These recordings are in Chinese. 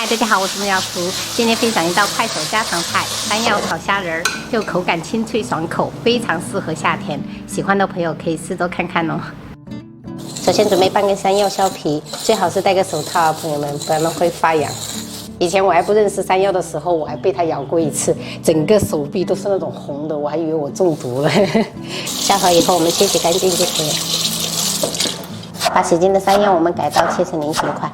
嗨，大家好，我是木瑶厨。今天分享一道快手家常菜——山药炒虾仁儿，就口感清脆爽口，非常适合夏天。喜欢的朋友可以试着看看哦。首先准备半根山药削皮，最好是戴个手套啊，朋友们，不然会发痒。以前我还不认识山药的时候，我还被它咬过一次，整个手臂都是那种红的，我还以为我中毒了。削好以后，我们切洗干净就可以了。把洗净的山药我们改刀切成菱形块。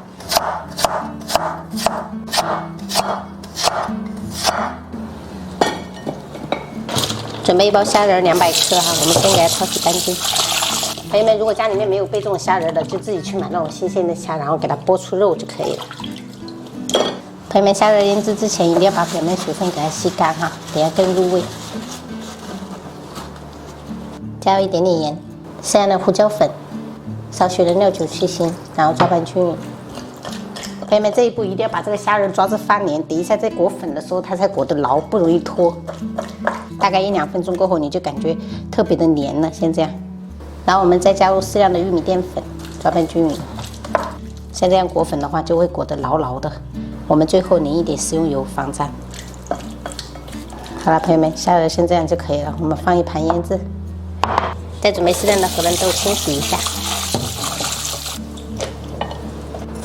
准备一包虾仁200克哈，我们先给它焯洗干净。朋友们，如果家里面没有备这种虾仁的，就自己去买那种新鲜的虾，然后给它剥出肉就可以了。朋友们，虾仁腌制之前一定要把表面水分给它吸干哈，等下更入味。加入一点点盐，适量的胡椒粉，少许的料酒去腥，然后抓拌均匀。朋友们，这一步一定要把这个虾仁抓至翻黏，等一下在裹粉的时候它才裹得牢，不容易脱。大概1-2分钟过后，你就感觉特别的黏了，先这样。然后我们再加入适量的玉米淀粉，抓拌均匀。像这样裹粉的话，就会裹得牢牢的。我们最后淋一点食用油防粘。好了，朋友们，虾仁先这样就可以了。我们放一盘腌制，再准备适量的荷兰豆清洗一下。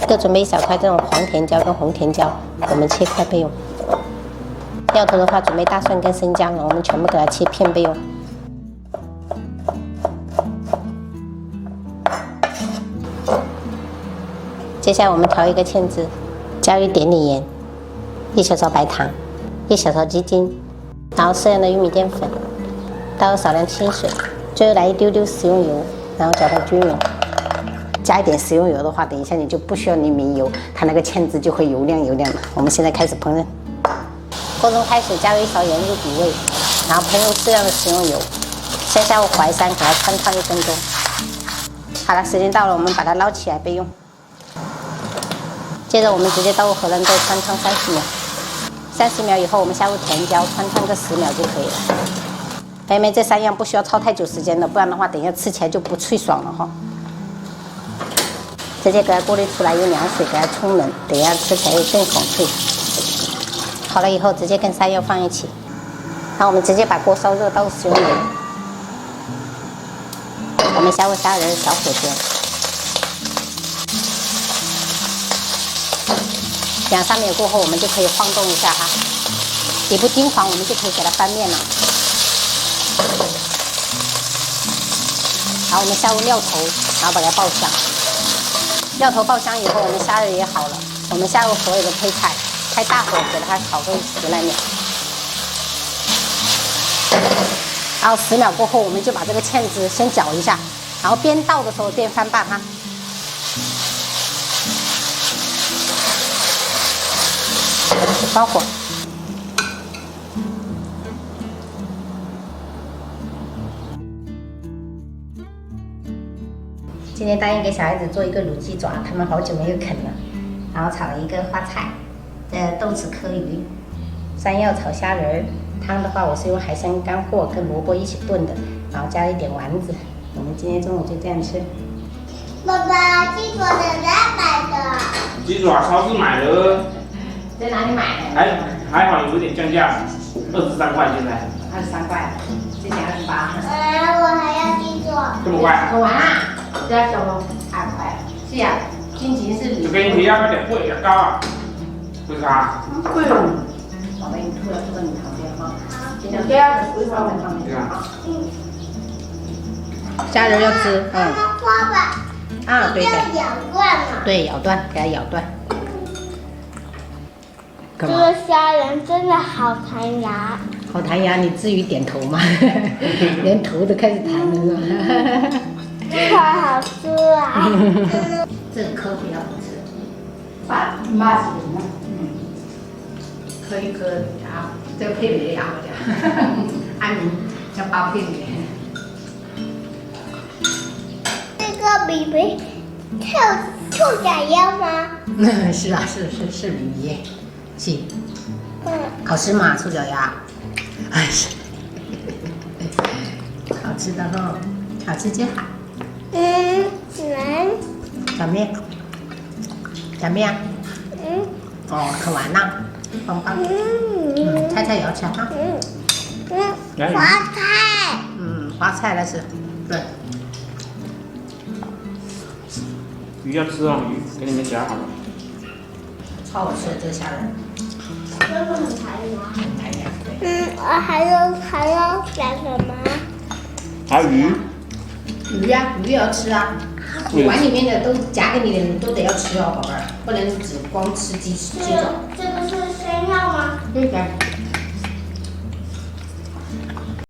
各准备1小块这种黄甜椒跟红甜椒，我们切块备用。料头的话，准备大蒜跟生姜，我们全部给它切片备用。接下来我们调一个芡汁，加入一点点盐，1小勺白糖，1小勺鸡精，然后适量的玉米淀粉，倒入少量清水，最后来一丢丢食用油，然后搅拌均匀。加一点食用油的话，等一下你就不需要淋明油，它那个芡汁就会油亮油亮的。我们现在开始烹饪。锅中开水，加入1勺盐入底味，然后喷入适量的食用油，先下入淮山，给它穿烫1分钟。好了，时间到了，我们把它捞起来备用。接着我们直接倒入荷兰豆穿烫30秒，30秒以后我们下入甜椒，穿烫个10秒就可以了。朋友们，这3样不需要焯太久时间的，不然的话等一下吃起来就不脆爽了哈。直接给它过滤出来，用凉水给它冲冷，等一下吃起来会更爽脆。好了以后，直接跟山药放一起，然后我们直接把锅烧热，倒入食用油，我们下入虾仁，小火煎，2-3秒过后，我们就可以晃动一下哈，底部金黄，我们就可以给它翻面了。然后我们下入料头，然后把它爆香。料头爆香以后，我们虾仁也好了，我们下入所有的配菜。开大火给它炒个10来秒，然后10秒过后，我们就把这个芡汁先搅一下，然后边倒的时候边翻拌哈。关火。今天答应给小孩子做一个卤鸡爪，他们好久没有啃了，然后炒了一个花菜。豆豉壳鱼，山药炒虾仁儿，汤的话我是用海参干货跟萝卜一起炖的，然后加了一点丸子。我们今天中午就这样吃。爸爸，鸡爪在哪买的？鸡爪超市买的。在哪里买的？还好有点降价，23块现在。23块，之前28。我还要鸡爪。这么快？做完啦，这要收2块。是呀，心情是。就跟你要点贵点高啊。为啥？贵了。宝贝，你吐了，坐到你旁边哈。尽量第二个放在上面啊。虾仁要吃，妈妈花吧。啊，对的。要咬断了。对，咬断，给它咬断。这个虾仁真的好弹牙。好弹牙，你至于点头吗？连头都开始弹了是吧？太好吃了。这个壳不要吃，麻子呢？可以搁啊，这个配米呀，我讲，安妮叫包配米。这个米皮臭脚腰吗？是啊，是米，是。好吃吗？臭脚丫？哎，好吃的哈，好吃就好。难。怎么样？怎么样？哦，啃完了，棒棒。菜菜也要吃哈。花菜。花菜那是，对。鱼要吃哦，鱼给你们夹好了。超好吃的这个虾仁。这个很柴吗？很柴呀，对。还要加什么？还有鱼。鱼呀，鱼也要吃啊。碗里面的都夹给你的，你都得要吃哦，宝贝儿，不能只光吃鸡肉。这个是生药吗？对的。